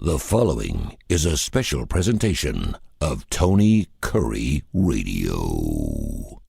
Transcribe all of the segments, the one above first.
The following is a special presentation of Tony Curry Radio.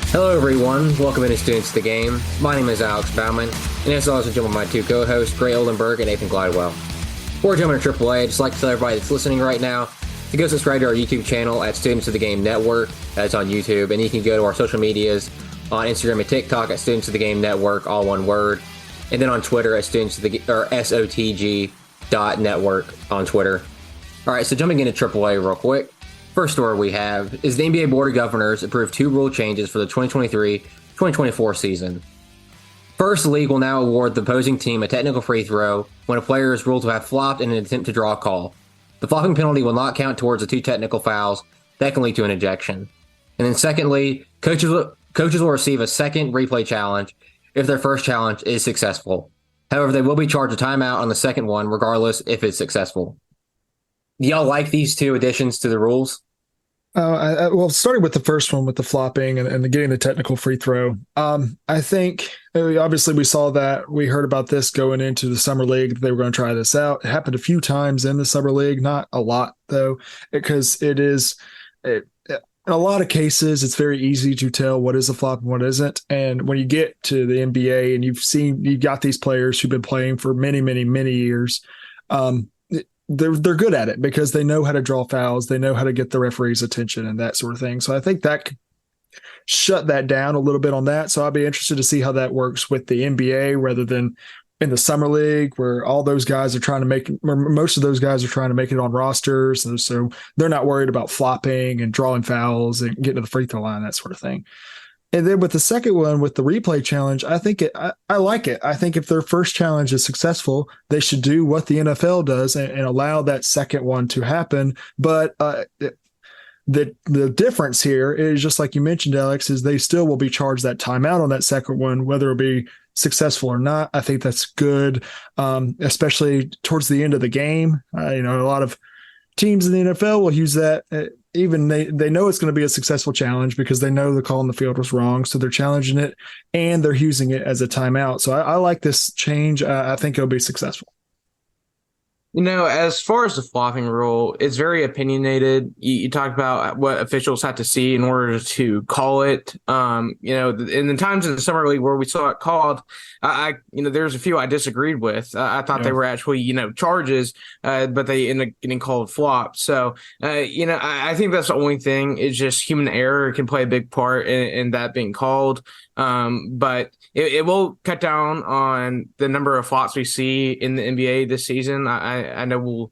Hello everyone, welcome into Students of the Game. My name is Alex Baumann, and as always, I'm joined by my two co-hosts, Oldenburg and Nathan Glidewell. Before we jump into AAA, I'd just like to tell everybody that's listening right now to go subscribe to our YouTube channel at Students of the Game Network. That's on YouTube, and you can go to our social medias on Instagram and TikTok at Students of the Game Network, all one word, and then on Twitter at SOTG.network on Twitter. All right, so jumping into AAA real quick. First story we have is the NBA Board of Governors approved two rule changes for the 2023-2024 season. First, the league will now award the opposing team a technical free throw when a player is ruled to have flopped in an attempt to draw a call. The flopping penalty will not count towards the two technical fouls that can lead to an ejection. And then secondly, coaches will receive a second replay challenge if their first challenge is successful. However, they will be charged a timeout on the second one, regardless if it's successful. Do y'all like these two additions to the rules? Well, starting with the first one with the flopping and getting the technical free throw, I think obviously we saw that. We heard about this going into the summer league. They were going to try this out. It happened a few times in the summer league, not a lot though, because in a lot of cases, it's very easy to tell what is a flop and what isn't. And when you get to the NBA and you've got these players who've been playing for many, many, many years, they're good at it because they know how to draw fouls. They know how to get the referee's attention and that sort of thing. So I think that could shut that down a little bit on that. So I'll be interested to see how that works with the NBA rather than in the summer league where all those guys are trying to most of those guys are trying to make it on rosters. And so they're not worried about flopping and drawing fouls and getting to the free throw line, that sort of thing. And then with the second one, with the replay challenge, I think I like it. I think if their first challenge is successful, they should do what the NFL does and allow that second one to happen. But the difference here is, just like you mentioned, Alex, is they still will be charged that timeout on that second one, whether it be successful or not. I think that's good, especially towards the end of the game. A lot of teams in the NFL will use that. Even they know it's going to be a successful challenge because they know the call in the field was wrong. So they're challenging it and they're using it as a timeout. So I like this change. I think it'll be successful. As far as the flopping rule, it's very opinionated. You talk about what officials have to see in order to call it. In the times in the summer league where we saw it called, there's a few I disagreed with. I thought they were actually, charges, but they ended up getting called flops. So, I think that's the only thing is just human error can play a big part in that being called. But it will cut down on the number of flops we see in the NBA this season. I know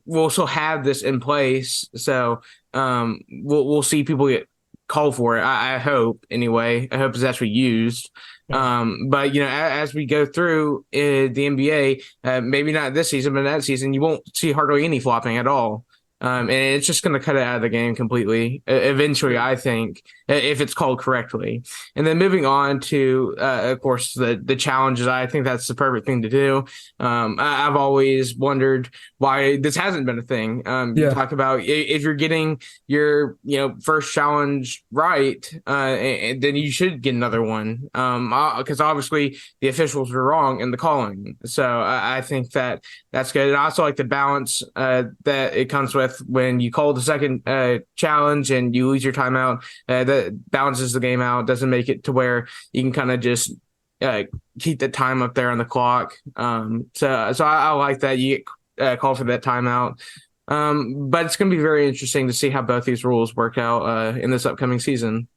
we'll still have this in place, so we'll see people get called for it. I hope anyway. I hope it's actually used. But as we go through the NBA, maybe not this season, but that season, you won't see hardly any flopping at all. And it's just going to cut it out of the game completely eventually, I think, if it's called correctly. And then moving on to, of course, the challenges, I think that's the perfect thing to do. I've always wondered why this hasn't been a thing. You talk about if you're getting your first challenge right, and then you should get another one, because obviously the officials were wrong in the calling. So I think that's good. And I also like the balance that it comes with when you call the second challenge and you lose your timeout. That balances the game out, doesn't make it to where you can kind of just keep the time up there on the clock. So I like that you get called for that timeout. But it's going to be very interesting to see how both these rules work out in this upcoming season.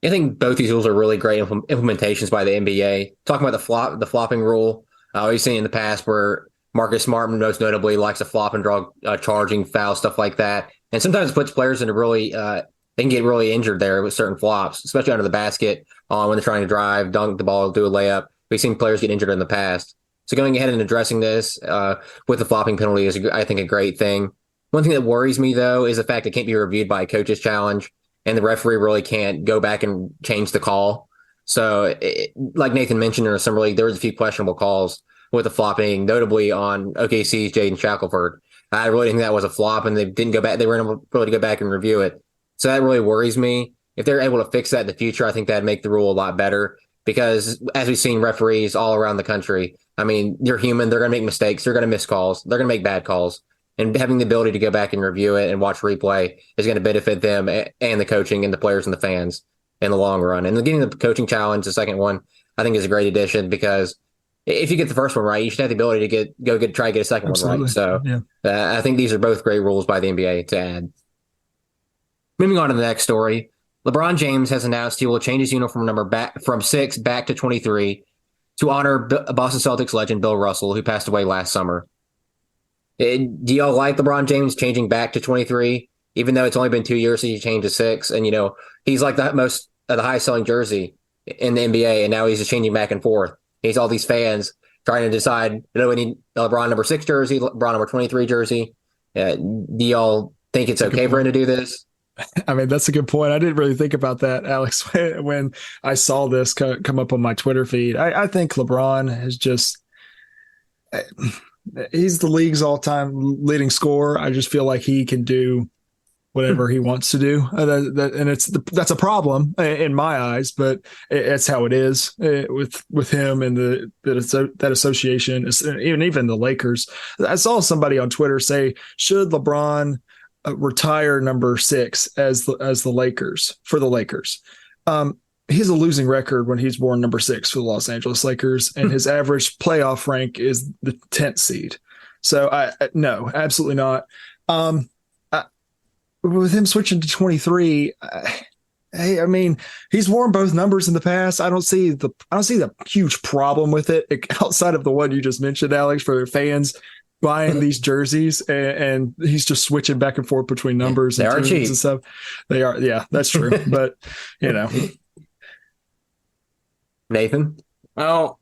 I think both these rules are really great implementations by the NBA. Talking about the flopping rule, we've seen in the past where Marcus Smart, most notably, likes to flop and draw charging fouls, stuff like that. And sometimes puts players into really they can get really injured there with certain flops, especially under the basket when they're trying to drive, dunk the ball, do a layup. We've seen players get injured in the past. So going ahead and addressing this with the flopping penalty is, I think, a great thing. One thing that worries me, though, is the fact it can't be reviewed by a coach's challenge, and the referee really can't go back and change the call. So, like Nathan mentioned in the summer league, there was a few questionable calls with the flopping, notably on OKC's Jaden Shackelford. I really think that was a flop, and they didn't go back. They weren't able to go back and review it. So that really worries me. if they're able to fix that in the future, I think that'd make the rule a lot better. Because as we've seen referees all around the country, I mean, they're human. They're going to make mistakes. They're going to miss calls. They're going to make bad calls. And having the ability to go back and review it and watch replay is going to benefit them and the coaching and the players and the fans in the long run. And getting the coaching challenge, the second one, I think is a great addition, because if you get the first one right, you should have the ability to try to get a second one right. So I think these are both great rules by the NBA to add. Moving on to the next story. LeBron James has announced he will change his uniform number back from 6 back to 23 to honor Boston Celtics legend Bill Russell, who passed away last summer. Do y'all like LeBron James changing back to 23, even though it's only been 2 years since he changed to 6? And, he's like the highest selling jersey in the NBA, and now he's just changing back and forth. He's all these fans trying to decide, we need LeBron number 6 jersey, LeBron number 23 jersey. Do y'all think it's okay for him to do this? I mean, that's a good point. I didn't really think about that, Alex, when I saw this come up on my Twitter feed. I think LeBron has he's the league's all-time leading scorer. I just feel like he can do whatever he wants to do. And that's a problem in my eyes, but it's how it is with him and that association, even the Lakers. I saw somebody on Twitter say, should LeBron retire number 6 as the Lakers for the Lakers? He has a losing record when he's worn number 6 for the Los Angeles Lakers, and his average playoff rank is the 10th seed. So no, absolutely not. With him switching to 23, hey, I mean, he's worn both numbers in the past. I don't see the huge problem with it outside of the one you just mentioned, Alex, for fans buying these jerseys, and he's just switching back and forth between numbers and teams and stuff. They are, yeah, that's true. But Nathan? Well,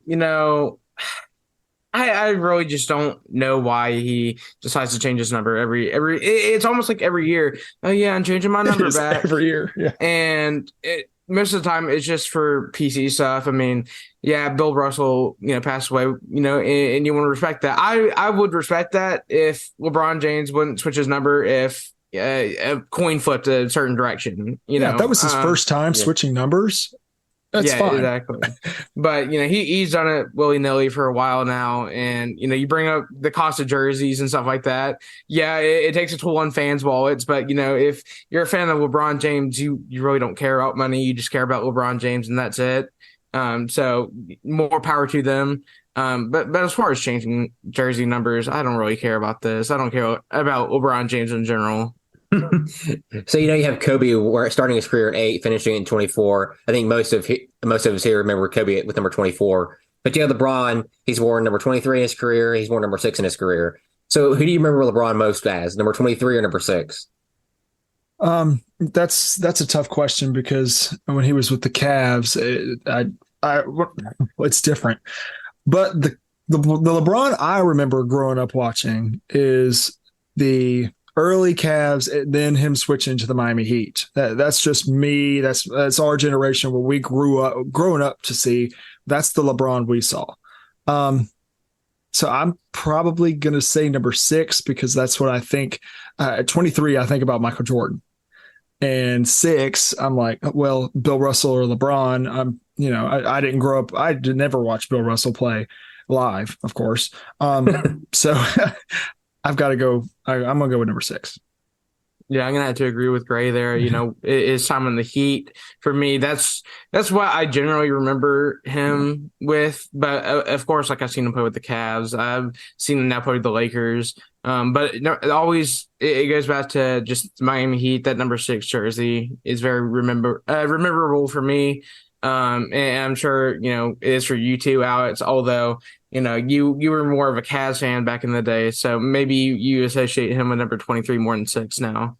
I really just don't know why he decides to change his number every. It's almost like every year. Oh yeah, I'm changing my number back every year. Yeah, and most of the time it's just for PC stuff. I mean, yeah, Bill Russell, passed away, and you want to respect that. I would respect that if LeBron James wouldn't switch his number if a coin flipped a certain direction. Yeah, that was his first time switching numbers. That's fine. Exactly. But he's done it willy-nilly for a while now, and you bring up the cost of jerseys and stuff like that. Yeah, it takes a toll on fans' wallets, but if you're a fan of LeBron James, you really don't care about money. You just care about LeBron James, and that's it. So more power to them. But as far as changing jersey numbers, I don't really care about this. I don't care about LeBron James in general. So you have Kobe starting his career at 8, finishing in 24. I think most of us here remember Kobe with number 24. But LeBron, he's worn number 23 in his career. He's worn number 6 in his career. So who do you remember LeBron most as, number 23 or number 6? That's a tough question, because when he was with the Cavs, it's different. But the LeBron I remember growing up watching is the early Cavs, then him switching to the Miami Heat. That's just me. That's our generation where we growing up to see. That's the LeBron we saw. So I'm probably going to say number 6, because that's what I think. At 23, I think about Michael Jordan. And 6, I'm like, well, Bill Russell or LeBron. I didn't grow up. I did never watch Bill Russell play live, of course. So I've got to go. I'm going to go with number 6. Yeah, I'm going to have to agree with Gray there. His time in the Heat, for me, that's what I generally remember him with. But of course, like, I've seen him play with the Cavs. I've seen him now play with the Lakers. But it goes back to just Miami Heat. That number 6 jersey is very memorable for me. And I'm sure, it is for you too, Alex, although, you were more of a Cavs fan back in the day. So maybe you associate him with number 23 more than 6 now.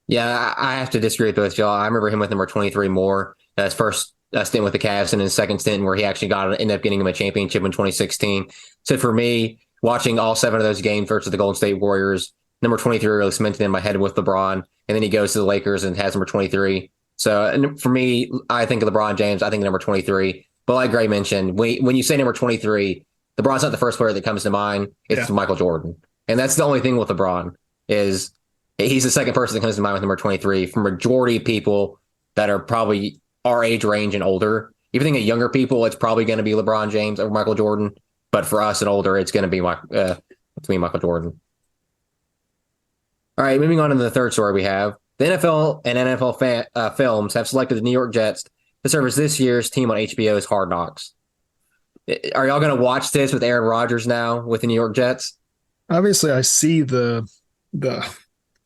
Yeah, I have to disagree with both y'all. I remember him with number 23 more. His first stint with the Cavs, and his second stint where he actually ended up getting him a championship in 2016. So for me, watching all 7 of those games versus the Golden State Warriors, number 23 really cemented in my head with LeBron. And then he goes to the Lakers and has number 23. So for me, I think of LeBron James. I think number 23. But like Gray mentioned, when you say number 23, LeBron's not the first player that comes to mind. It's Michael Jordan. And that's the only thing with LeBron, is he's the second person that comes to mind with number 23. For majority of people, that are probably our age range and older. If you think of younger people, it's probably going to be LeBron James over Michael Jordan. But for us and older, it's going to be Michael Jordan. All right, moving on to the third story we have. The NFL and NFL Films have selected the New York Jets to serve as this year's team on HBO's Hard Knocks. Are y'all going to watch this with Aaron Rodgers now with the New York Jets? Obviously, I see the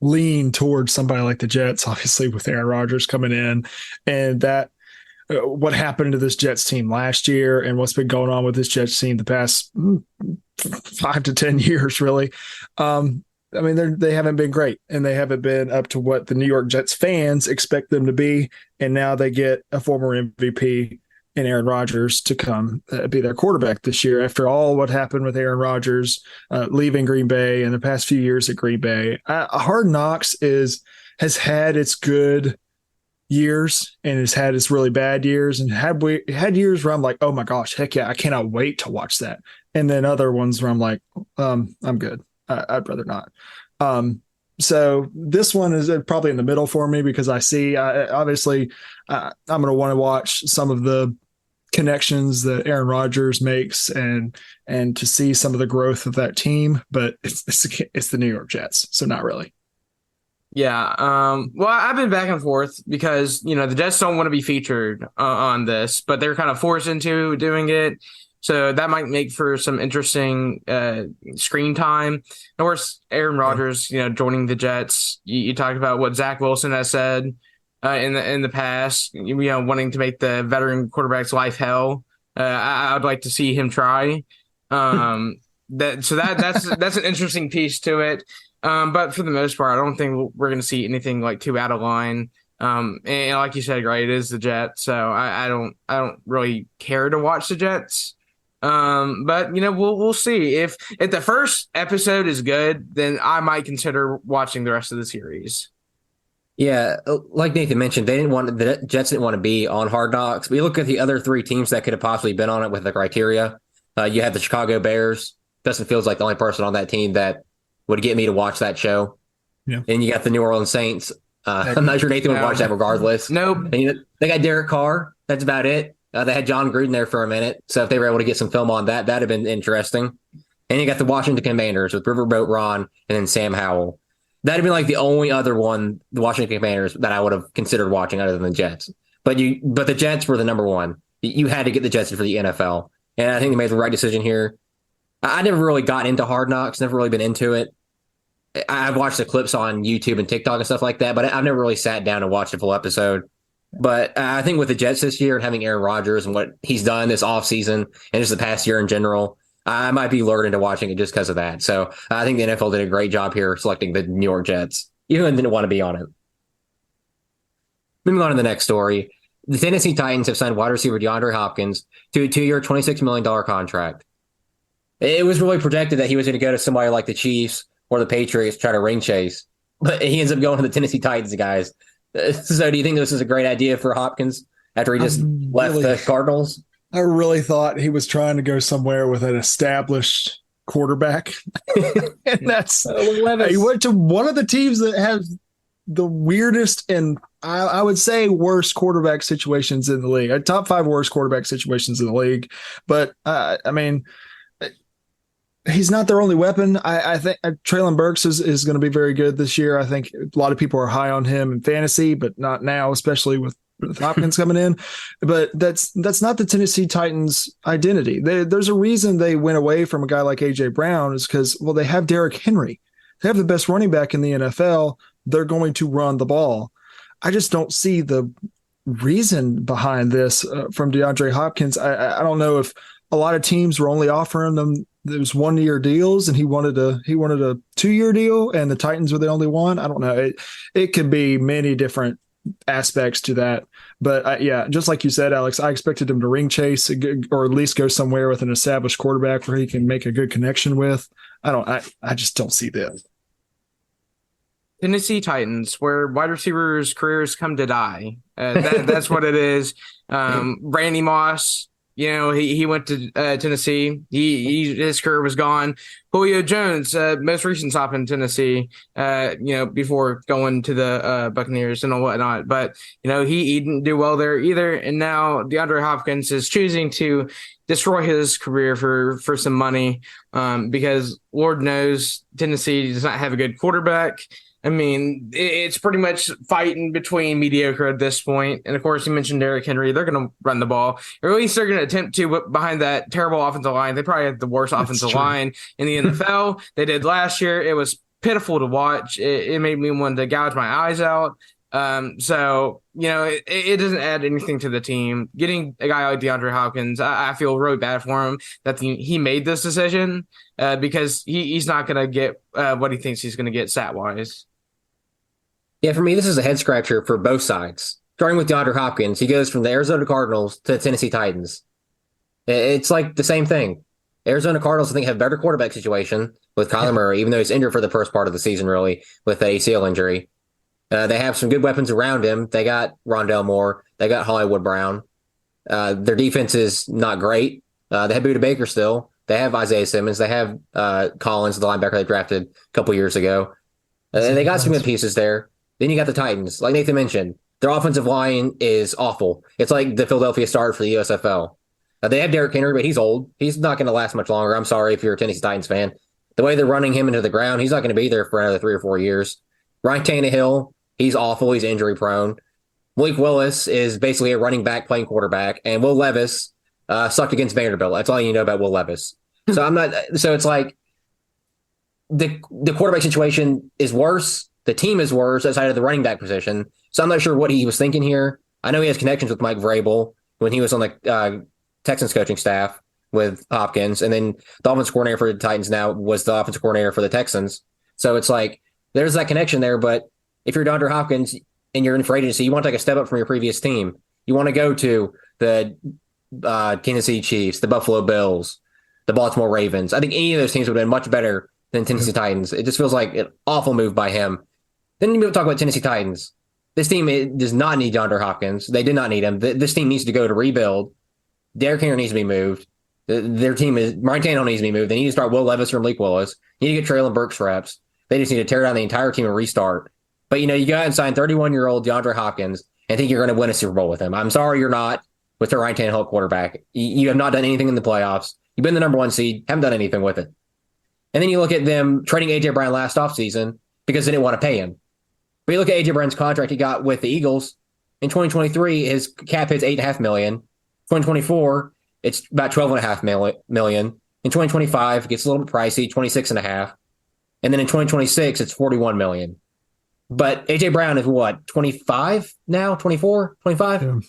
lean towards somebody like the Jets, obviously with Aaron Rodgers coming in, and that what happened to this Jets team last year and what's been going on with this Jets team the past 5 to 10 years, really. I mean, they haven't been great, and they haven't been up to what the New York Jets fans expect them to be. And now they get a former MVP in Aaron Rodgers to come be their quarterback this year. After all what happened with Aaron Rodgers leaving Green Bay in the past few years at Green Bay, Hard Knocks has had its good years and has had its really bad years, and had years where I'm like, oh my gosh, heck yeah, I cannot wait to watch that. And then other ones where I'm like, I'm good. I'd rather not. So this one is probably in the middle for me because I see, obviously, I'm going to want to watch some of the connections that Aaron Rodgers makes and to see some of the growth of that team. But it's the New York Jets, so not really. Yeah. Well, I've been back and forth because, the Jets don't want to be featured on this, but they're kind of forced into doing it. So that might make for some interesting screen time. Of course, Aaron Rodgers, joining the Jets. You talked about what Zach Wilson has said in the past, wanting to make the veteran quarterback's life hell. I'd like to see him try. That's an interesting piece to it. But for the most part, I don't think we're going to see anything like too out of line. And like you said, right, it is the Jets, so I don't really care to watch the Jets. But we'll see if the first episode is good, then I might consider watching the rest of the series. Yeah, like Nathan mentioned, the Jets didn't want to be on Hard Knocks. We look at the other three teams that could have possibly been on it with the criteria. You have the Chicago Bears. Justin Fields like the only person on that team that would get me to watch that show. Yeah. And you got the New Orleans Saints. I'm not sure Nathan would watch that regardless. Nope. And they got Derek Carr. That's about it. They had John Gruden there for a minute. So if they were able to get some film on that, that'd have been interesting. And you got the Washington Commanders with Riverboat Ron and then Sam Howell. That'd be like the only other one, the Washington Commanders, that I would have considered watching other than the Jets. But the Jets were the number one. You had to get the Jets for the NFL. And I think they made the right decision here. I never really got into Hard Knocks, never really been into it. I've watched the clips on YouTube and TikTok and stuff like that, but I've never really sat down and watched a full episode. But I think with the Jets this year and having Aaron Rodgers and what he's done this offseason and just the past year in general, I might be lured into watching it just because of that. So I think the NFL did a great job here selecting the New York Jets, even though they didn't want to be on it. Moving on to the next story. The Tennessee Titans have signed wide receiver DeAndre Hopkins to a 2-year, $26 million contract. It was really projected that he was going to go to somebody like the Chiefs or the Patriots to try to ring chase, but he ends up going to the Tennessee Titans, guys. So do you think this is a great idea for Hopkins after he just left the Cardinals? I really thought he was trying to go somewhere with an established quarterback. And that's he went to one of the teams that has the weirdest and I would say worst quarterback situations in the league. Top 5 worst quarterback situations in the league. But I mean, he's not their only weapon. I think Treylon Burks is going to be very good this year. I think a lot of people are high on him in fantasy, but not now, especially with Hopkins coming in. But that's not the Tennessee Titans' identity. There's a reason they went away from a guy like A.J. Brown is because, well, they have Derrick Henry. They have the best running back in the NFL. They're going to run the ball. I just don't see the reason behind this from DeAndre Hopkins. I don't know if a lot of teams were only offering them those 1-year deals, and he wanted a 2-year deal, and the Titans were the only one. I don't know. It could be many different aspects to that, but yeah, just like you said, Alex, I expected him to ring chase or at least go somewhere with an established quarterback where he can make a good connection with. I just don't see this. Tennessee Titans, where wide receivers' careers come to die. That's what it is. Randy Moss He went to Tennessee. His career was gone. Julio Jones, most recent stop in Tennessee, before going to the Buccaneers and whatnot. But, he didn't do well there either. And now DeAndre Hopkins is choosing to destroy his career for some money because Lord knows Tennessee does not have a good quarterback. I mean, it's pretty much fighting between mediocre at this point. And, of course, you mentioned Derrick Henry. They're going to run the ball. Or at least they're going to attempt to behind that terrible offensive line. They probably have the worst offensive line in the NFL. They did last year. It was pitiful to watch. It made me want to gouge my eyes out. So, it doesn't add anything to the team. Getting a guy like DeAndre Hopkins, I feel really bad for him that he made this decision because he's not going to get what he thinks he's going to get stat-wise. Yeah, for me, this is a head scratcher for both sides. Starting with DeAndre Hopkins, he goes from the Arizona Cardinals to the Tennessee Titans. It's like the same thing. Arizona Cardinals, I think, have a better quarterback situation with Kyler Murray, even though he's injured for the first part of the season, really, with the ACL injury. They have some good weapons around him. They got Rondell Moore. They got Hollywood Brown. Their defense is not great. They have Budda Baker still. They have Isaiah Simmons. They have Collins, the linebacker they drafted a couple years ago. They got some good pieces there. Then you got the Titans. Like Nathan mentioned, their offensive line is awful. It's like the Philadelphia Stars for the USFL. They have Derrick Henry, but he's old. He's not going to last much longer. I'm sorry if you're a Tennessee Titans fan. The way they're running him into the ground, he's not going to be there for another 3 or 4 years. Ryan Tannehill, he's awful. He's injury prone. Malik Willis is basically a running back playing quarterback. And Will Levis sucked against Vanderbilt. That's all you know about Will Levis. So it's like the quarterback situation is worse. The team is worse outside of the running back position. So I'm not sure what he was thinking here. I know he has connections with Mike Vrabel when he was on the Texans coaching staff with Hopkins. And then the offensive coordinator for the Titans now was the offensive coordinator for the Texans. So it's like there's that connection there. But if you're DeAndre Hopkins and you're in free agency, you want to take a step up from your previous team. You want to go to the Tennessee Chiefs, the Buffalo Bills, the Baltimore Ravens. I think any of those teams would have been much better than Tennessee Titans. It just feels like an awful move by him. Then you talk about Tennessee Titans. This team does not need DeAndre Hopkins. They did not need him. This team needs to go to rebuild. Derrick Henry needs to be moved. Their team is Ryan Tannehill needs to be moved. They need to start Will Levis or Malik Willis. You need to get Traylon Burks reps. They just need to tear down the entire team and restart. But you go out and sign 31-year-old DeAndre Hopkins and think you're going to win a Super Bowl with him. I'm sorry you're not with the Ryan Tannehill quarterback. You have not done anything in the playoffs. You've been the number 1 seed, haven't done anything with it. And then you look at them trading A.J. Brown last offseason because they didn't want to pay him. But you look at A.J. Brown's contract he got with the Eagles. In 2023, his cap hits $8.5 million. 2024, it's about $12.5 million. In 2025, it gets a little bit pricey, $26.5. And then in 2026, it's $41 million. But A.J. Brown is what, 25 now? 24? 25? Yeah.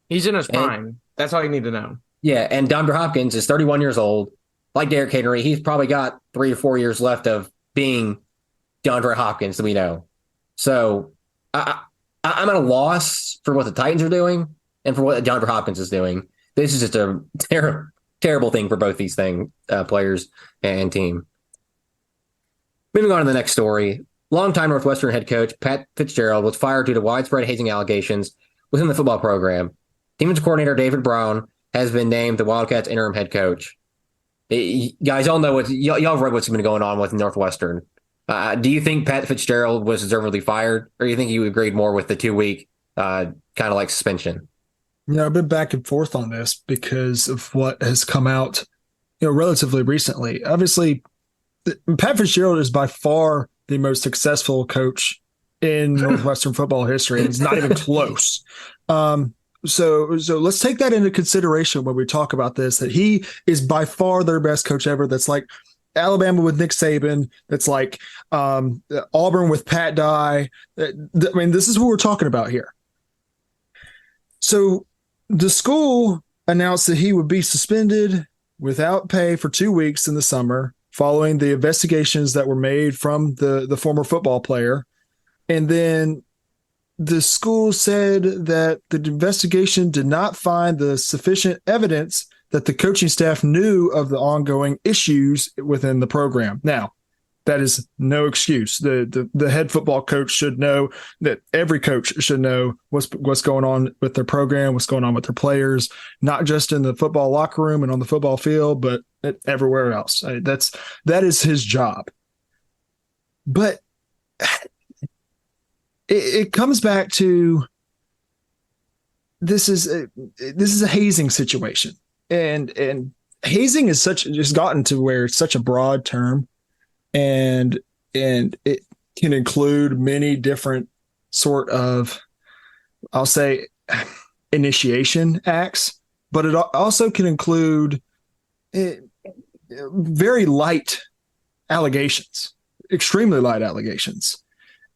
He's in his prime. That's all you need to know. Yeah, and DeAndre Hopkins is 31 years old. Like Derrick Henry, he's probably got 3 or 4 years left of being DeAndre Hopkins that we know. So I'm at a loss for what the Titans are doing and for what DeAndre Hopkins is doing. This is just a terrible thing for both these players and team. Moving on to the next story. Longtime Northwestern head coach Pat Fitzgerald was fired due to widespread hazing allegations within the football program. Defensive coordinator David Brown has been named the Wildcats interim head coach. Guys, y'all know y'all have read what's been going on with Northwestern. Do you think Pat Fitzgerald was deservedly fired, or do you think you agreed more with the 2-week kind of like suspension? I've been back and forth on this because of what has come out, relatively recently. Obviously, Pat Fitzgerald is by far the most successful coach in Northwestern football history. It's not even close. So let's take that into consideration when we talk about this, that he is by far their best coach ever. That's like Alabama with Nick Saban. That's like Auburn with Pat Dye. This is who we're talking about here. So the school announced that he would be suspended without pay for 2 weeks in the summer following the investigations that were made from the former football player. And then the school said that the investigation did not find the sufficient evidence that the coaching staff knew of the ongoing issues within the program. Now, That is no excuse. The head football coach should know that every coach should know what's going on with their program, what's going on with their players, not just in the football locker room and on the football field, but everywhere else. That is his job. But it comes back to this is a hazing situation, and hazing is just gotten to where it's such a broad term. And it can include many different sort of, I'll say, initiation acts, but it also can include very light allegations, extremely light allegations.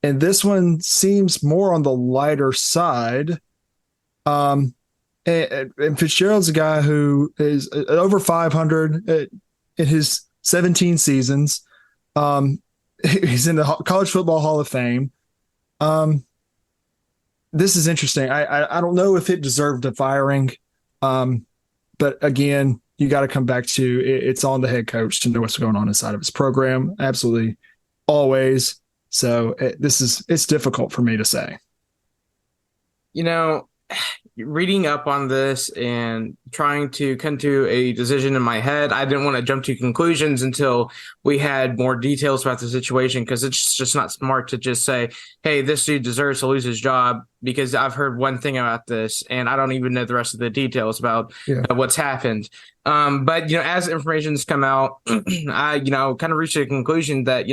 And this one seems more on the lighter side. And Fitzgerald's a guy who is over 500 in his 17 seasons. He's in the College Football Hall of Fame. This is interesting. I don't know if it deserved a firing, but again, you got to come back to it's on the head coach to know what's going on inside of his program. Absolutely, always. So it's difficult for me to say. Reading up on this and trying to come to a decision in my head, I didn't want to jump to conclusions until we had more details about the situation, because it's just not smart to just say, hey, this dude deserves to lose his job because I've heard one thing about this and I don't even know the rest of the details about what's happened. But, as information's come out, I, kind of reached a conclusion that,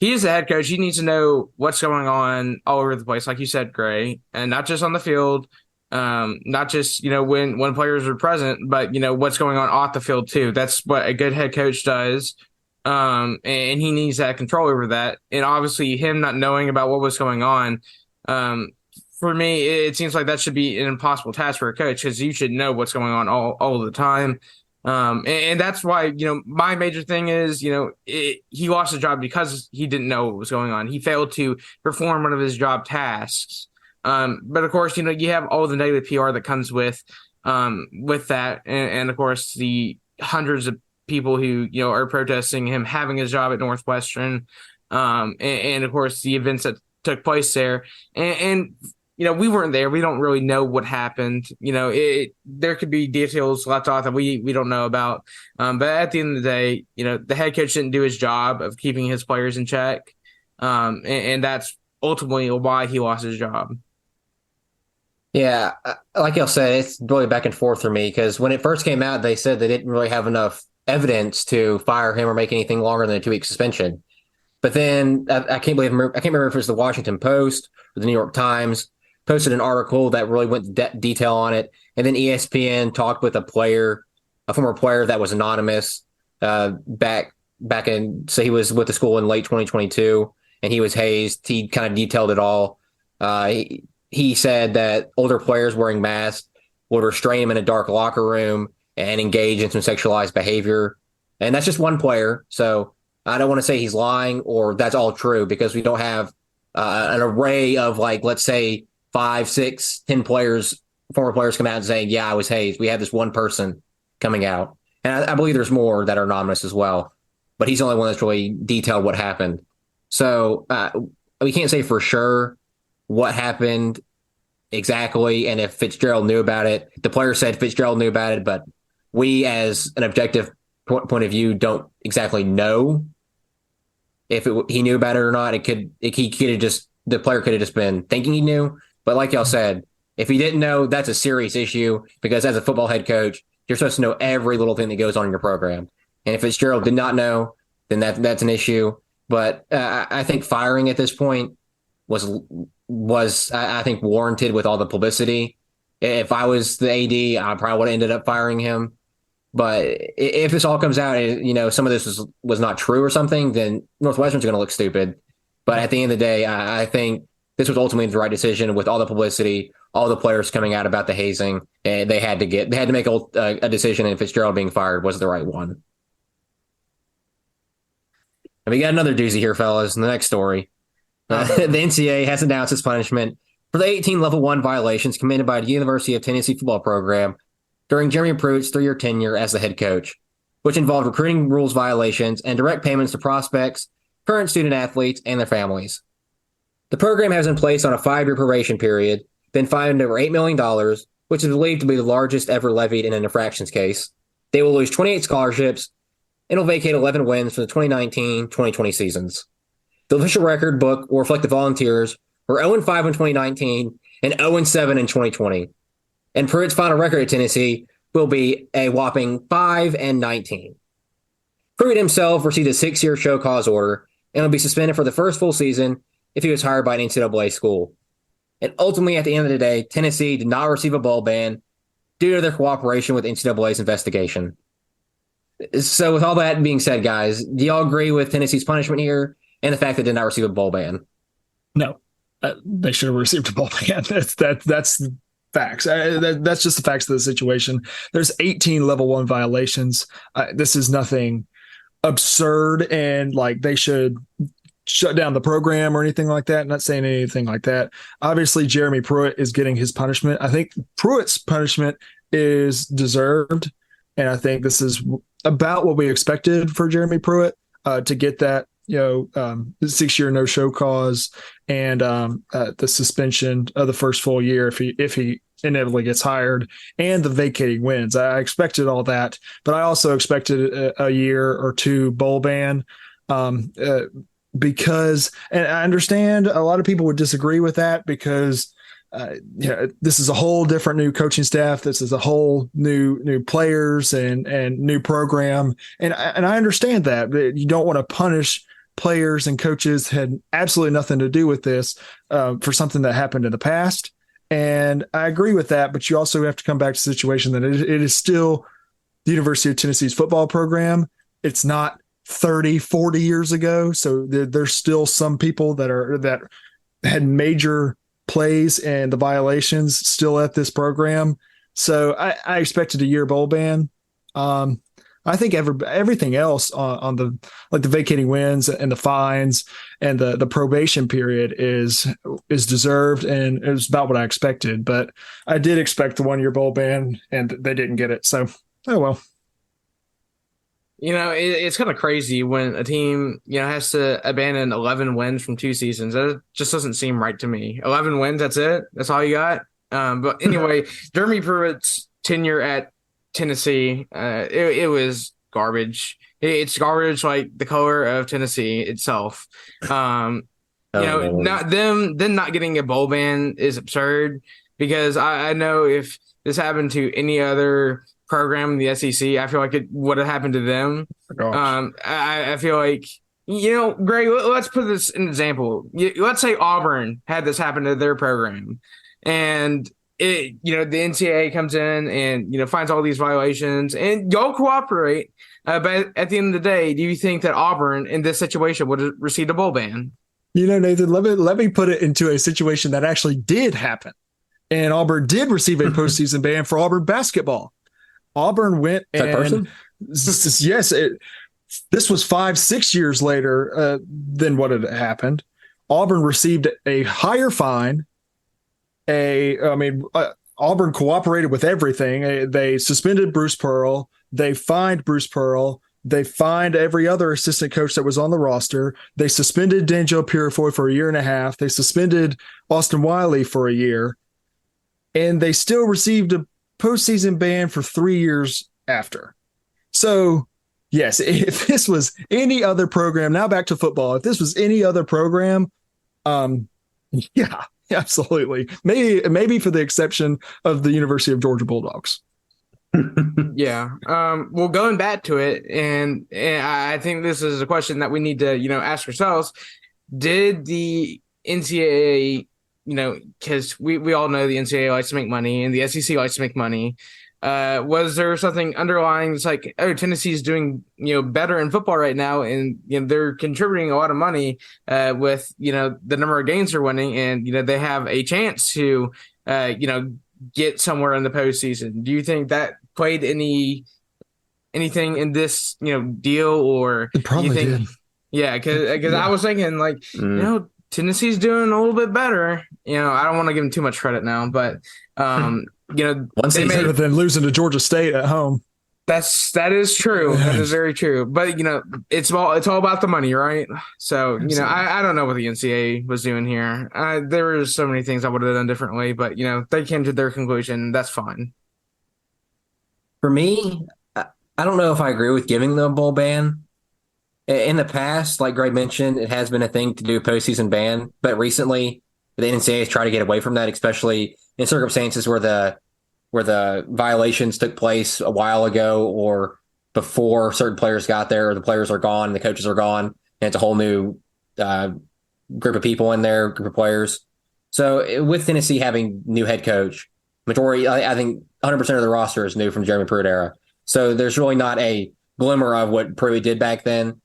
he is the head coach. He needs to know what's going on all over the place, like you said, Gray, and not just on the field. Not just, when players are present, but, what's going on off the field too. That's what a good head coach does. And he needs that control over that. And obviously him not knowing about what was going on, for me, it seems like that should be an impossible task for a coach, because you should know what's going on all the time. And that's why, my major thing is, he lost his job because he didn't know what was going on. He failed to perform one of his job tasks. But of course, you have all the negative PR that comes with that. And of course, the hundreds of people who, are protesting him having his job at Northwestern. And of course, the events that took place there. And we weren't there. We don't really know what happened. There could be details left off that we don't know about. But at the end of the day, the head coach didn't do his job of keeping his players in check. And that's ultimately why he lost his job. Yeah, like y'all said, it's really back and forth for me, because when it first came out, they said they didn't really have enough evidence to fire him or make anything longer than a 2-week suspension. But then I can't remember if it was the Washington Post or the New York Times posted an article that really went into detail on it. And then ESPN talked with a former player that was anonymous back in, so he was with the school in late 2022, and he was hazed. He kind of detailed it all. He said that older players wearing masks would restrain him in a dark locker room and engage in some sexualized behavior. And that's just one player. So I don't want to say he's lying or that's all true, because we don't have an array of, like, let's say 5, 6, 10 players, former players come out and saying, yeah, I was hazed. We have this one person coming out. And I believe there's more that are anonymous as well. But he's the only one that's really detailed what happened. So we can't say for sure what happened exactly, and if Fitzgerald knew about it. The player said Fitzgerald knew about it, but we, as an objective point of view, don't exactly know if he knew about it or not. The player could have just been thinking he knew. But like y'all said, if he didn't know, that's a serious issue, because as a football head coach, you're supposed to know every little thing that goes on in your program. And if Fitzgerald did not know, then that's an issue. But I think firing at this point was I think warranted with all the publicity. If I was the AD, I probably would have ended up firing him. But if this all comes out, some of this was not true or something, then Northwestern's going to look stupid. But at the end of the day, I think this was ultimately the right decision with all the publicity, all the players coming out about the hazing. And they had to make a decision, and Fitzgerald being fired was the right one. And we got another doozy here, fellas, in the next story. The NCAA has announced its punishment for the 18 Level 1 violations committed by the University of Tennessee football program during Jeremy Pruitt's 3-year tenure as the head coach, which involved recruiting rules violations and direct payments to prospects current student athletes, and their families. The program has been placed on a 5-year probation period, been fined over $8 million, which is believed to be the largest ever levied in an infractions case. They will lose 28 scholarships and will vacate 11 wins from the 2019-2020 seasons. The official record book will reflect the Volunteers were 0-5 in 2019 and 0-7 in 2020. And Pruitt's final record at Tennessee will be a whopping 5-19. Pruitt himself received a 6-year show cause order and will be suspended for the first full season if he was hired by an NCAA school. And ultimately, at the end of the day, Tennessee did not receive a bowl ban due to their cooperation with NCAA's investigation. So with all that being said, guys, do y'all agree with Tennessee's punishment here and the fact that they did not receive a bowl ban? No, they should have received a bowl ban. That's facts. That's just the facts of the situation. There's 18 level 1 violations. This is nothing absurd, and like they should shut down the program or anything like that. I'm not saying anything like that. Obviously, Jeremy Pruitt is getting his punishment. I think Pruitt's punishment is deserved, and I think this is about what we expected for Jeremy Pruitt to get that, 6-year no-show cause and the suspension of the first full year if he inevitably gets hired, and the vacating wins. I expected all that, but I also expected a year or two bowl ban because, and I understand a lot of people would disagree with that because this is a whole different new coaching staff. This is a whole new players and new program. And I understand that you don't want to punish players and coaches had absolutely nothing to do with this for something that happened in the past. And I agree with that, but you also have to come back to the situation that it is still the University of Tennessee's football program. It's not 30, 40 years ago. So there's still some people that had major plays and the violations still at this program. So I expected a year bowl ban. I think everything else on the vacating wins and the fines and the probation period is deserved, and it was about what I expected. But I did expect the 1-year bowl ban, and they didn't get it. So, oh well. It's kind of crazy when a team, has to abandon 11 wins from 2 seasons. That just doesn't seem right to me. 11 wins, that's it? That's all you got? But anyway, Jeremy Pruitt's tenure at Tennessee, it was garbage. It's garbage like the color of Tennessee itself. Not getting a bowl ban is absurd because I know if this happened to any other program in the SEC, I feel like it would have happened to them. I feel like, Greg, let's put this in an example. Let's say Auburn had this happen to their program, and the NCAA comes in and, finds all these violations, and y'all cooperate. But at the end of the day, do you think that Auburn in this situation would have received a bowl ban? Nathan, let me put it into a situation that actually did happen. And Auburn did receive a postseason ban for Auburn basketball. Auburn went and yes, this was 5-6 years later than what had happened. Auburn received a higher fine. Auburn cooperated with everything. They suspended Bruce Pearl. They fined Bruce Pearl. They fined every other assistant coach that was on the roster. They suspended D'Angelo Purifoy for a year and a half. They suspended Austin Wiley for a year. And they still received a postseason ban for 3 years after. So, yes, if this was any other program, now back to football, if this was any other program, yeah, absolutely. Maybe for the exception of the University of Georgia Bulldogs. Yeah. Well, going back to it, and I think this is a question that we need to, ask ourselves. Did the NCAA, because we all know the NCAA likes to make money and the SEC likes to make money. Was there something underlying that's like, oh, Tennessee's doing, better in football right now, and they're contributing a lot of money with, the number of games they're winning, and they have a chance to get somewhere in the postseason. Do you think that played anything in this deal, or it probably did? Yeah, because I was thinking like Tennessee's doing a little bit better. I don't want to give them too much credit now, but better than losing to Georgia State at home. That is true. That is very true. But it's all about the money, right? So I don't know what the NCAA was doing here. There were so many things I would have done differently, but they came to their conclusion. That's fine. For me, I don't know if I agree with giving them a bowl ban. In the past, like Greg mentioned, it has been a thing to do a postseason ban, but recently the NCAA has tried to get away from that, especially in circumstances where the violations took place a while ago or before certain players got there, or the players are gone, the coaches are gone, and it's a whole new group of people in there, group of players. So with Tennessee having new head coach, majority, I think 100% of the roster is new from Jeremy Pruitt era. So there's really not a glimmer of what Pruitt did back then.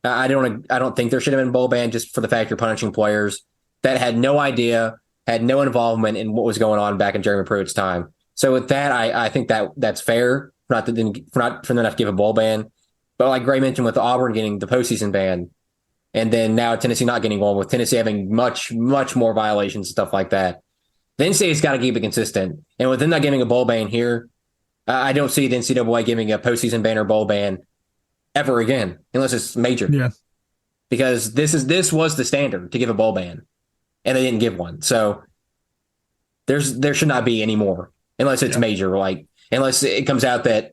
I don't think there should have been a bowl ban just for the fact you're punishing players that had no idea, had no involvement in what was going on back in Jeremy Pruitt's time. So with that, I think that's fair for them not to give a bowl ban. But like Gray mentioned, with Auburn getting the postseason ban, and then now Tennessee not getting one, with Tennessee having much, much more violations and stuff like that, the NCAA's got to keep it consistent. And with them not giving a bowl ban here, I don't see the NCAA giving a postseason ban or bowl ban ever again, unless it's major. Yeah. Because this was the standard to give a bowl ban, and they didn't give one. So there should not be any more, unless it's major. Like unless it comes out that,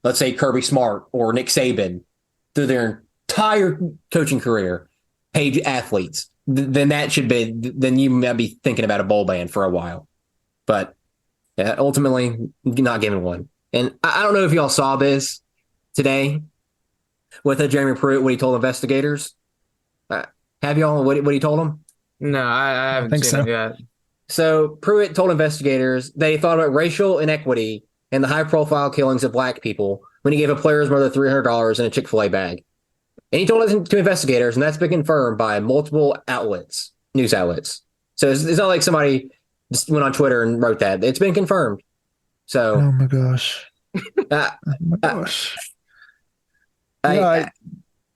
let's say, Kirby Smart or Nick Saban, through their entire coaching career, paid athletes, then that should be. Then you might be thinking about a bowl ban for a while. But ultimately, not giving one. And I don't know if y'all saw this today with Jeremy Pruitt, what he told investigators. Have y'all what he told them? No, I haven't seen it yet. So Pruitt told investigators they thought about racial inequity and the high-profile killings of black people when he gave a player's mother $300 in a Chick-fil-A bag. And he told it to investigators, and that's been confirmed by multiple outlets, news outlets. So it's not like somebody just went on Twitter and wrote that. It's been confirmed. So, oh my gosh. Oh my gosh.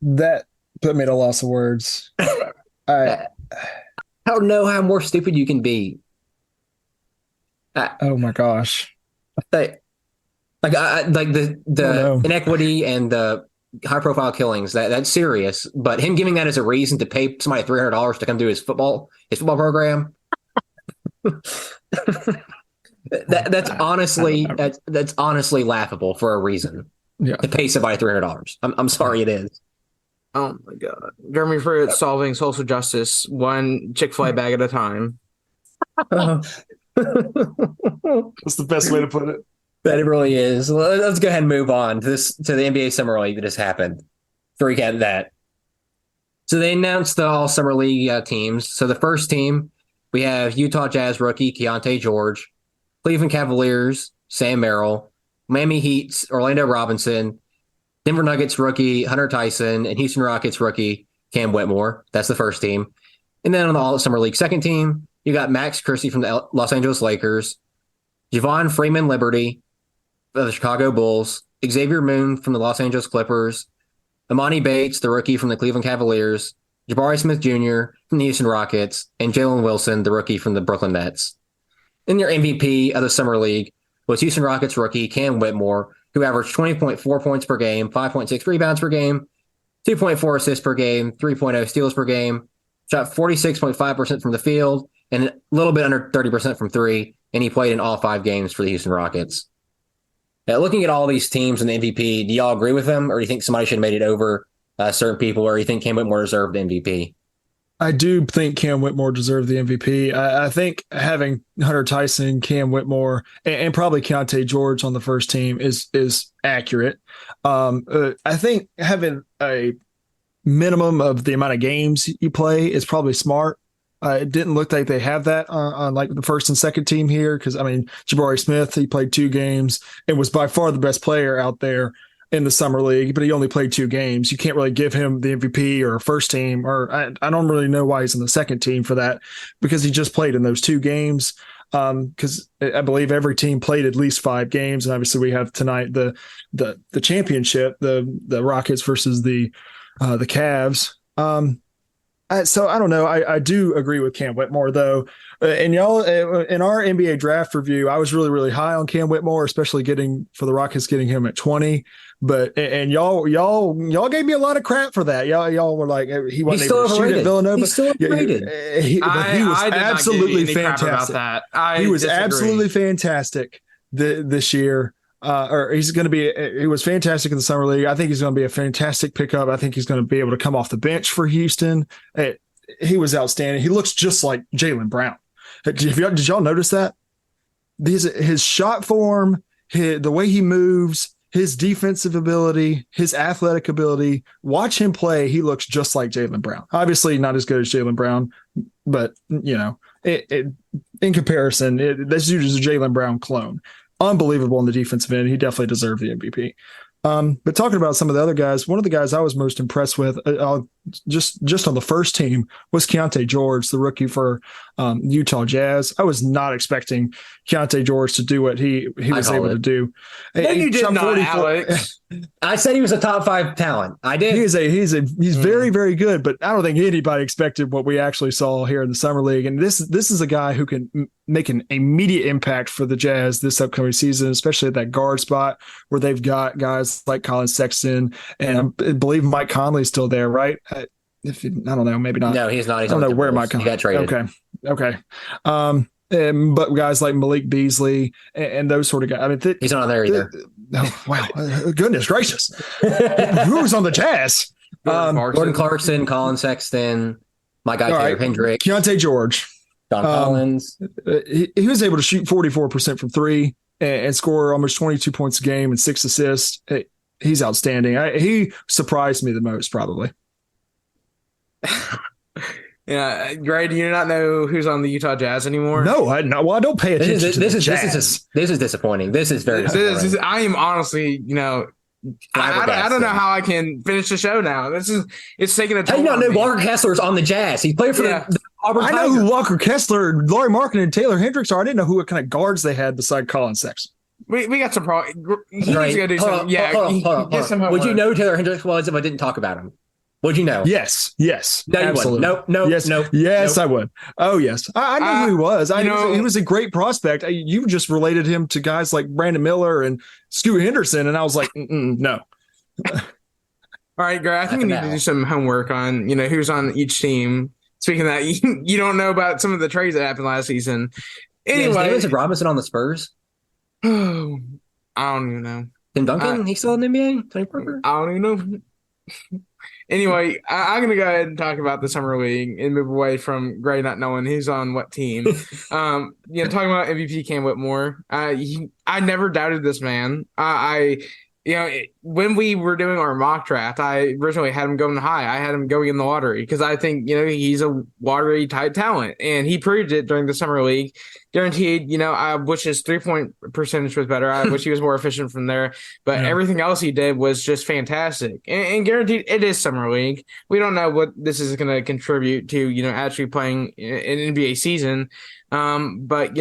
That put me at a loss of words. I don't know how more stupid you can be. Oh my gosh. Like the inequity and the high profile killings, that's serious. But him giving that as a reason to pay somebody $300 to come do his football program. That's honestly laughable for a reason. Yeah. To pay somebody $300. I'm sorry, it is. Oh my God. Jeremy Pruitt solving social justice one Chick-fil-A bag at a time. That's the best way to put it. That it really is. Let's go ahead and move on to the NBA Summer League that just happened. Freak out that. So they announced the All Summer League teams. So the first team, we have Utah Jazz rookie Keontae George, Cleveland Cavaliers Sam Merrill, Miami Heat's Orlando Robinson, Denver Nuggets rookie Hunter Tyson, and Houston Rockets rookie Cam Whitmore. That's the first team. And then on the All Summer League second team, you got Max Christie from the Los Angeles Lakers, Javon Freeman Liberty of the Chicago Bulls, Xavier Moon from the Los Angeles Clippers, Amani Bates, the rookie from the Cleveland Cavaliers, Jabari Smith Jr. from the Houston Rockets, and Jalen Wilson, the rookie from the Brooklyn Nets. And their MVP of the Summer League was Houston Rockets rookie Cam Whitmore, who averaged 20.4 points per game, 5.6 rebounds per game, 2.4 assists per game, 3.0 steals per game, shot 46.5% from the field, and a little bit under 30% from three, and he played in all 5 games for the Houston Rockets. Now, looking at all these teams in the MVP, do y'all agree with them, or do you think somebody should have made it over certain people, or do you think Cam Whitmore deserved the MVP? I do think Cam Whitmore deserved the MVP. I think having Hunter Tyson, Cam Whitmore, and probably Keontae George on the first team is accurate. I think having a minimum of the amount of games you play is probably smart. It didn't look like they have that on like the first and second team here because, I mean, Jabari Smith, he played 2 games and was by far the best player out there in the Summer League, but he only played 2 games. You can't really give him the MVP or first team, or I don't really know why he's in the second team for that because he just played in those 2 games. Because I believe every team played at least 5 games, and obviously we have tonight the championship, the Rockets versus the Cavs. So I don't know. I do agree with Cam Whitmore though. And y'all in our NBA draft review, I was really, really high on Cam Whitmore, especially for the Rockets getting him at 20. But and y'all gave me a lot of crap for that. Y'all were like he wasn't able to shoot at Villanova. He's still overrated. He was absolutely fantastic. About that. He was disagree. absolutely fantastic this year. He was fantastic in the summer league. I think he's going to be a fantastic pickup. I think he's going to be able to come off the bench for Houston. He was outstanding. He looks just like Jaylen Brown. Did y'all notice that? His shot form, the way he moves, his defensive ability, his athletic ability. Watch him play. He looks just like Jaylen Brown. Obviously not as good as Jaylen Brown, but in comparison, this dude is a Jaylen Brown clone. Unbelievable in the defensive end. He definitely deserved the MVP. But talking about some of the other guys, one of the guys I was most impressed with, just on the first team, was Keontae George, the rookie for Utah Jazz. I was not expecting Keontae George to do what he was able to do. No, you did not, Alex. I said he was a top 5 talent. I did. He's very, very good, but I don't think anybody expected what we actually saw here in the summer league. And this is a guy who can make an immediate impact for the Jazz this upcoming season, especially at that guard spot where they've got guys like Colin Sexton and I believe Mike Conley's still there, right? I don't know, maybe not. No, he's not. I don't know where Mike Conley got traded. Okay. But guys like Malik Beasley and those sort of guys. I mean, he's not on there either. Oh, wow. Goodness gracious. Who's on the Jazz? Gordon Clarkson, Colin Sexton, my guy Taylor Hendricks, Keontae George, John Collins. He was able to shoot 44% from three and score almost 22 points a game and 6 assists. He's outstanding. He surprised me the most, probably. Yeah, Gray, do you not know who's on the Utah Jazz anymore? No, I don't pay attention to the Jazz. This is disappointing. This is very disappointing. I am honestly, I don't know how I can finish the show now. It's taking a toll. How do you not know Walker Kessler's on the Jazz? He played for the Auburn Tigers. I know who Walker Kessler, Laurie Markin, and Taylor Hendricks are. I didn't know what kind of guards they had beside Colin Sexton. We got some problems. He needs to go do hold something. on. Get some homework. Would you know who Taylor Hendricks was if I didn't talk about him? Would you know? Yes. No, absolutely. Yes, I would. Oh, yes. I knew who he was. He was a great prospect. You just related him to guys like Brandon Miller and Scoot Henderson, and I was like, no. All right, Gray, I think we need to do some homework on, who's on each team. Speaking of that, you don't know about some of the trades that happened last season. Anyway. Is Robinson on the Spurs? I don't even know. Tim Duncan, he's still in the NBA? Tony Parker? I don't even know. Anyway, I'm going to go ahead and talk about the Summer League and move away from Gray not knowing who's on what team. Talking about MVP Cam Whitmore, I never doubted this man. When we were doing our mock draft, I originally had him going high. I had him going in the lottery because I think, he's a lottery type talent, and he proved it during the Summer League. Guaranteed, I wish his 3-point percentage was better. I wish he was more efficient from there, but everything else he did was just fantastic. And guaranteed, it is Summer League. We don't know what this is going to contribute to, actually playing an NBA season. But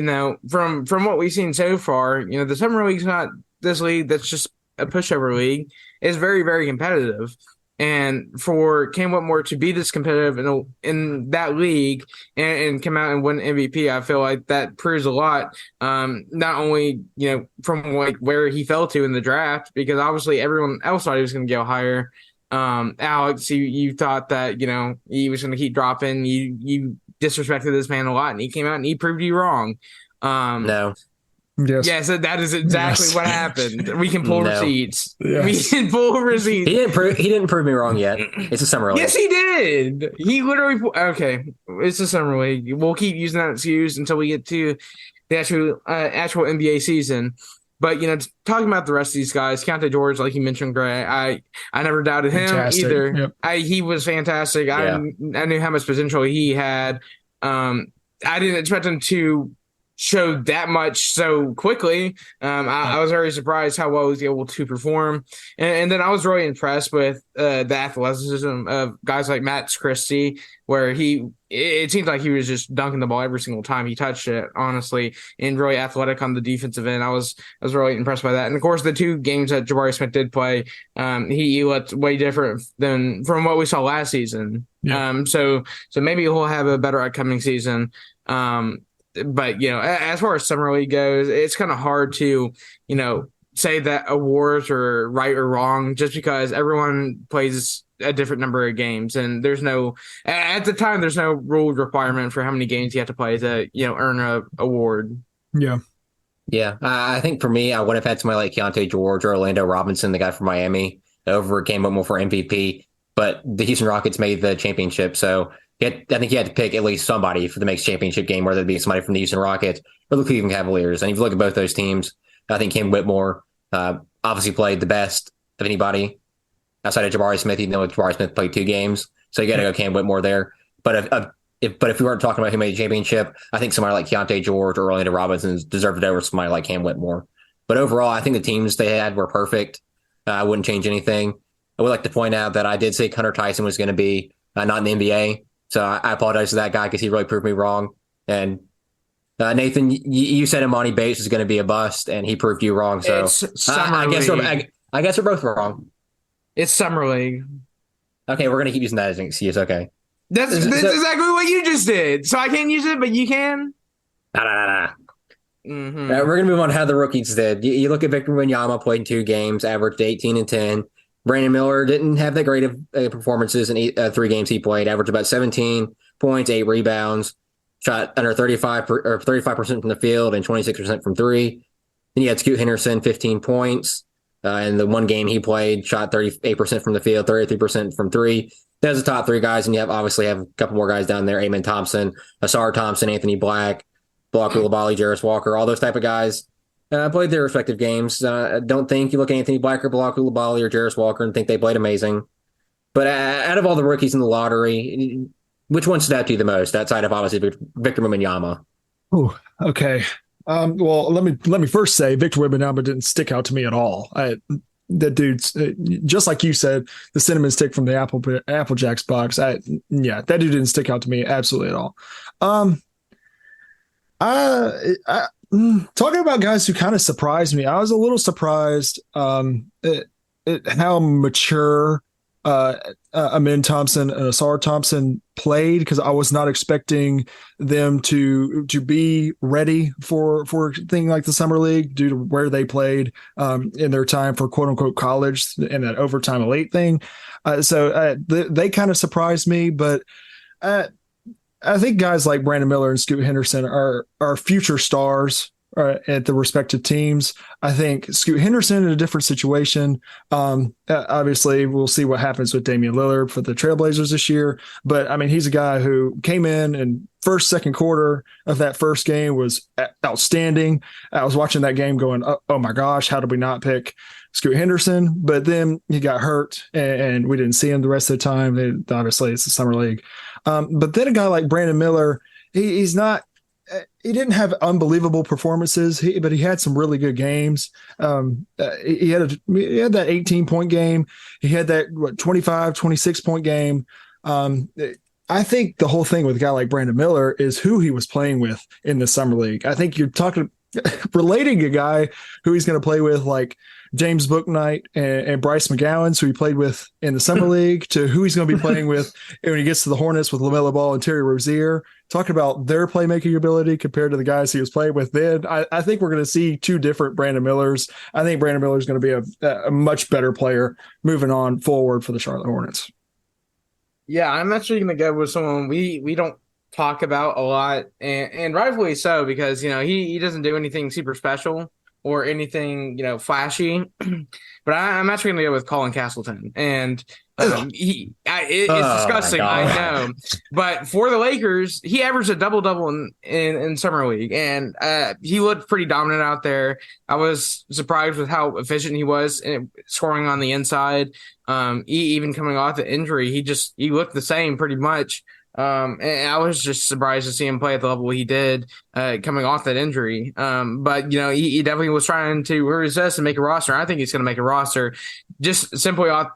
from what we've seen so far, the Summer League's not this league that's just a pushover league. Is very, very competitive. And for Cam Whitmore to be this competitive in that league and come out and win MVP, I feel like that proves a lot. Not only, from where he fell to in the draft, because obviously everyone else thought he was going to go higher. Alex, you thought that, he was going to keep dropping. You disrespected this man a lot, and he came out and he proved you wrong. No. Yes. Yeah, so that is exactly what happened. We can pull receipts. Yes. We can pull receipts. He didn't prove me wrong yet. It's a Summer League. Yes, he did. He literally okay. It's a Summer League. We'll keep using that excuse until we get to the actual NBA season. But talking about the rest of these guys, Keontae George, like you mentioned, Gray, I never doubted him either. Yep. He was fantastic. Yeah. I knew how much potential he had. I didn't expect him to showed that much so quickly. I was very surprised how well he was able to perform. And then I was really impressed with the athleticism of guys like Matt Christie, where it seemed like he was just dunking the ball every single time he touched it, honestly, and really athletic on the defensive end. I was really impressed by that. And of course, the 2 games that Jabari Smith did play, he looked way different than from what we saw last season. Yeah. So maybe he'll have a better upcoming season. But, as far as Summer League goes, it's kind of hard to, say that awards are right or wrong just because everyone plays a different number of games. And there's no rule requirement for how many games you have to play to, earn a award. Yeah. Yeah. I think for me, I would have had somebody like Keontae George or Orlando Robinson, the guy from Miami, over Cam Whitmore for MVP. But the Houston Rockets made the championship. So I think you had to pick at least somebody for the next championship game, whether it be somebody from the Houston Rockets or the Cleveland Cavaliers. And if you look at both those teams, I think Cam Whitmore obviously played the best of anybody outside of Jabari Smith, even though Jabari Smith played 2 games. So you got to go Cam Whitmore there. But if we weren't talking about who made the championship, I think somebody like Keontae George or Orlando Robinson deserved it over somebody like Cam Whitmore. But overall, I think the teams they had were perfect. I wouldn't change anything. I would like to point out that I did say Hunter Tyson was going to be not in the NBA. So I apologize to that guy because he really proved me wrong. And Nathan, you said Imani Bates is going to be a bust, and he proved you wrong. So I guess we're both wrong. It's Summer League. Okay, we're going to keep using that as an excuse. Okay. That's exactly what you just did. So I can't use it, but you can? Nah. Mm-hmm. We're going to move on to how the rookies did. You look at Victor Wembanyama, played in 2 games, averaged 18 and 10. Brandon Miller didn't have that great of performances in 3 games he played, averaged about 17 points, 8 rebounds, shot under 35% from the field and 26% from 3. Then you had Scoot Henderson, 15 points. In the 1 game he played, shot 38% from the field, 33% from 3. There's the top 3 guys, and you obviously have a couple more guys down there, Amen Thompson, Asar Thompson, Anthony Black, Block Coulibaly, Jarris Walker, all those type of guys. Played their respective games. Don't think you look at Anthony Black or Block Coulibaly or Jarris Walker and think they played amazing. But out of all the rookies in the lottery, which one stood out to you the most, outside of obviously Victor Wembanyama? Oh, okay. Well, let me first say Victor Wembanyama didn't stick out to me at all. That dude's just like you said, the cinnamon stick from the Apple Jacks box. That dude didn't stick out to me absolutely at all. Talking about guys who kind of surprised me, I was a little surprised at how mature Amen Thompson and Asar Thompson played, because I was not expecting them to be ready for a thing like the Summer League due to where they played in their time for quote unquote college and that overtime late thing. So they kind of surprised me, but I think guys like Brandon Miller and Scoot Henderson are future stars at the respective teams. I think Scoot Henderson in a different situation. Obviously, we'll see what happens with Damian Lillard for the Trailblazers this year. But, I mean, he's a guy who came in and second quarter of that first game was outstanding. I was watching that game going, oh my gosh, how did we not pick Scoot Henderson? But then he got hurt and we didn't see him the rest of the time. Obviously, it's the Summer League. But then a guy like Brandon Miller, he didn't have unbelievable performances, but he had some really good games. He had that 18-point game. He had that 25, 26-point game. I think the whole thing with a guy like Brandon Miller is who he was playing with in the Summer League. I think you're relating a guy who he's going to play with like James Bouknight and Bryce McGowan, who he played with in the Summer League, to who he's going to be playing with when he gets to the Hornets with LaMelo Ball and Terry Rozier. Talking about their playmaking ability compared to the guys he was playing with then, I think we're going to see 2 different Brandon Millers. I think Brandon Miller is going to be a much better player moving on forward for the Charlotte Hornets. Yeah, I'm actually going to go with someone we don't talk about a lot, and rightfully so, because he doesn't do anything super special or anything flashy. But I'm actually going to go with Colin Castleton, and it's disgusting, I know. But for the Lakers, he averaged a double-double in Summer League, and he looked pretty dominant out there. I was surprised with how efficient he was in scoring on the inside. Even coming off the injury, he looked the same pretty much. And I was just surprised to see him play at the level he did, coming off that injury. But he definitely was trying to resist and make a roster. I think he's going to make a roster just simply off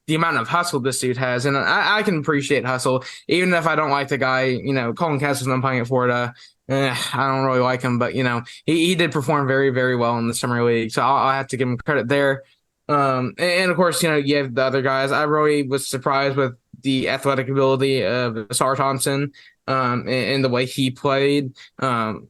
the amount of hustle this dude has. And I can appreciate hustle, even if I don't like the guy, Colin Castleton playing at Florida. I don't really like him, but he did perform very, very well in the summer league. So I'll have to give him credit there. And of course, you have the other guys. I really was surprised with the athletic ability of Sar Thompson, and the way he played. Going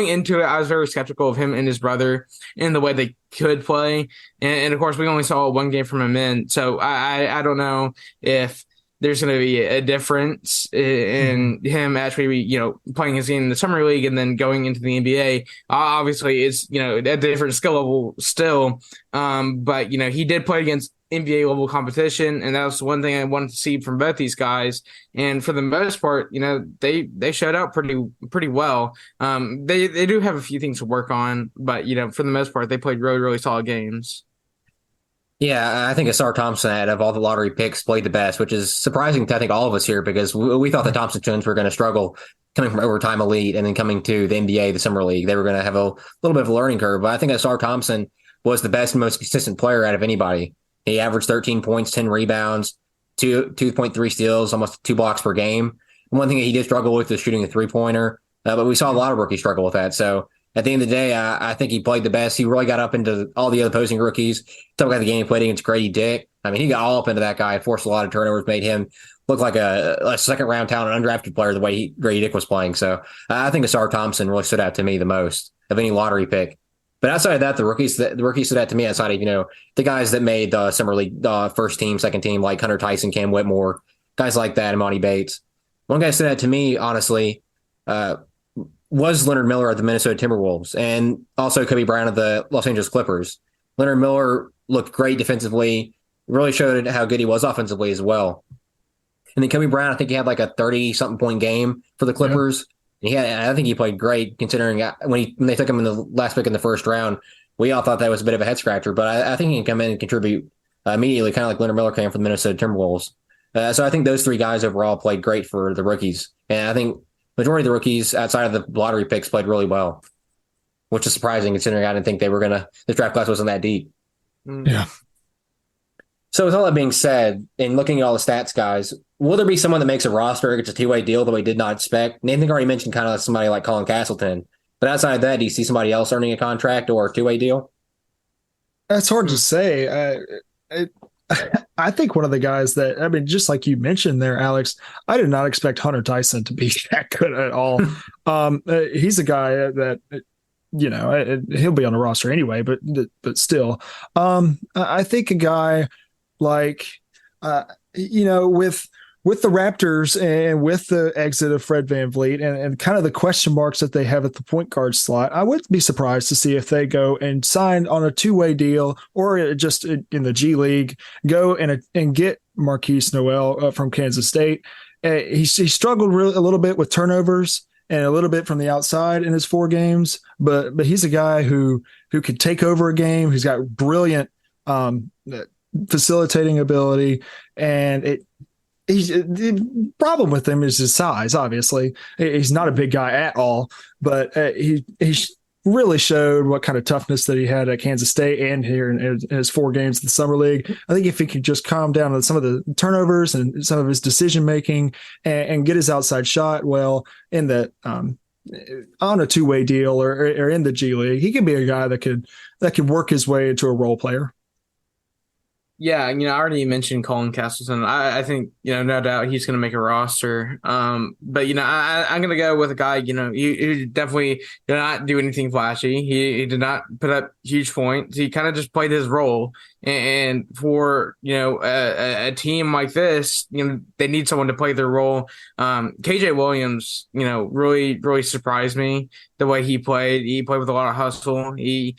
into it, I was very skeptical of him and his brother and the way they could play. And of course, we only saw one game from him in, so I don't know if there's going to be a difference in him actually, playing his game in the summer league and then going into the NBA. Obviously, it's, a different skill level still. But, he did play against NBA level competition. And that was one thing I wanted to see from both these guys. And for the most part, they showed out pretty well. They do have a few things to work on, but, for the most part, they played really, really solid games. Yeah, I think Asar Thompson, out of all the lottery picks, played the best, which is surprising to, I think, all of us here, because we thought the Thompson twins were going to struggle coming from overtime elite and then coming to the NBA, the summer league. They were going to have a little bit of a learning curve, but I think Asar Thompson was the best and most consistent player out of anybody. He averaged 13 points, 10 rebounds, 2.3 steals, almost 2 blocks per game. And one thing that he did struggle with was shooting a three-pointer, but we saw a lot of rookies struggle with that. So at the end of the day, I think he played the best. He really got up into all the other opposing rookies. Talk about the game he played against Grady Dick. I mean, he got all up into that guy, forced a lot of turnovers, made him look like a second-round talent, undrafted player the way Grady Dick was playing. So I think Asar Thompson really stood out to me the most of any lottery pick. But outside of that, the rookies stood out to me outside of, the guys that made the summer league first team, second team, like Hunter Tyson, Cam Whitmore, guys like that, Imani Bates. One guy stood out to me, honestly, was Leonard Miller of the Minnesota Timberwolves, and also Kobe Bryant of the Los Angeles Clippers. Leonard Miller looked great defensively, really showed how good he was offensively as well. And then Kobe Bryant, I think he had like a 30-something point game for the Clippers. Yeah. I think he played great, considering when they took him in the last pick in the first round, we all thought that was a bit of a head scratcher, but I think he can come in and contribute immediately, kind of like Leonard Miller came from the Minnesota Timberwolves. So I think those three guys overall played great for the rookies. And I think majority of the rookies outside of the lottery picks played really well, which is surprising considering I didn't think the draft class wasn't that deep. Yeah. So with all that being said, and looking at all the stats, guys, will there be someone that makes a roster, gets a two-way deal that we did not expect? Nathan already mentioned kind of somebody like Colin Castleton, but outside of that, do you see somebody else earning a contract or a two-way deal? That's hard to say. I think one of the guys that, just like you mentioned there, Alex, I did not expect Hunter Tyson to be that good at all. He's a guy that, he'll be on the roster anyway, but still, I think a guy like, with the Raptors and with the exit of Fred VanVleet and kind of the question marks that they have at the point guard slot, I wouldn't be surprised to see if they go and sign on a two-way deal or just in the G League, go and get Marquise Noel from Kansas State. He struggled a little bit with turnovers and a little bit from the outside in his 4 games, but he's a guy who could take over a game. He's got brilliant facilitating ability, and the problem with him is his size. Obviously, he's not a big guy at all, but he really showed what kind of toughness that he had at Kansas State and here in his 4 games in the summer league. I think if he could just calm down on some of the turnovers and some of his decision making and get his outside shot well in that on a two-way deal or in the G League, he could be a guy that could work his way into a role player. Yeah, I already mentioned Colin Castleton. I think, no doubt he's going to make a roster. But, I'm going to go with a guy, he definitely did not do anything flashy. He did not put up huge points. He kind of just played his role. And for, a team like this, they need someone to play their role. KJ Williams, really, really surprised me the way he played. He played with a lot of hustle. He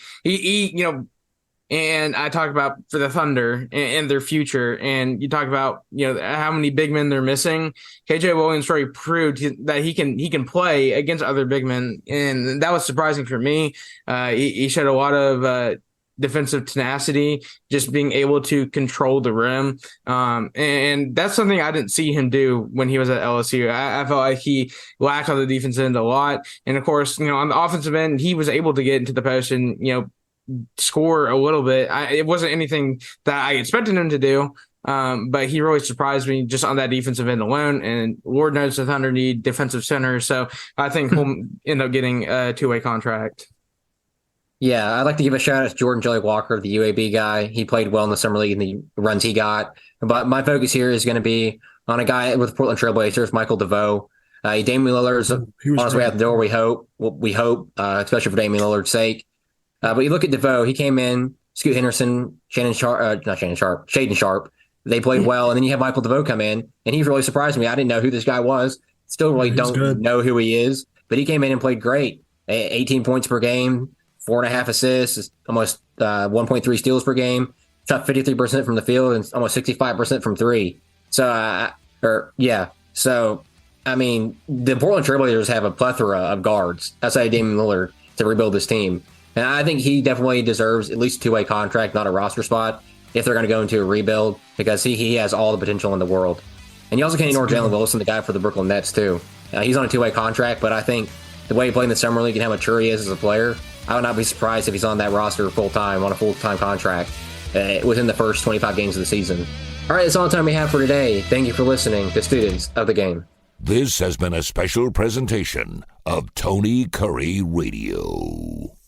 And I talk about for the Thunder and their future, and you talk about how many big men they're missing. KJ Williams already proved that he can play against other big men, and that was surprising for me. He showed a lot of defensive tenacity, just being able to control the rim. And that's something I didn't see him do when he was at LSU. I felt like he lacked on the defensive end a lot. And of course, on the offensive end, he was able to get into the post and, score a little bit. It wasn't anything that I expected him to do. But he really surprised me just on that defensive end alone. And Lord knows the Thunder need defensive center. So I think he'll end up getting a two-way contract. Yeah, I'd like to give a shout out to Jordan Jelly Walker, the UAB guy. He played well in the summer league and the runs he got. But my focus here is going to be on a guy with Portland Trailblazers, Michael DeVoe. Damian Lillard's on his way out the door, we hope, especially for Damian Lillard's sake. But you look at DeVoe, he came in, Scoot Henderson, Shaden Sharp. They played well, and then you have Michael DeVoe come in, and he's really surprised me. I didn't know who this guy was. Still really don't know who he is, but he came in and played great. 18 points per game, 4.5 assists, almost 1.3 steals per game, shot 53% from the field and almost 65% from three. So, I mean, the Portland Trailblazers have a plethora of guards outside of Damian Lillard to rebuild this team. And I think he definitely deserves at least a two-way contract, not a roster spot, if they're going to go into a rebuild, because he has all the potential in the world. And you also can't ignore Jalen Wilson, the guy for the Brooklyn Nets, too. He's on a two-way contract, but I think the way he played in the Summer League and how mature he is as a player, I would not be surprised if he's on that roster full-time, on a full-time contract, within the first 25 games of the season. All right, that's all the time we have for today. Thank you for listening to Students of the Game. This has been a special presentation of Tony Curry Radio.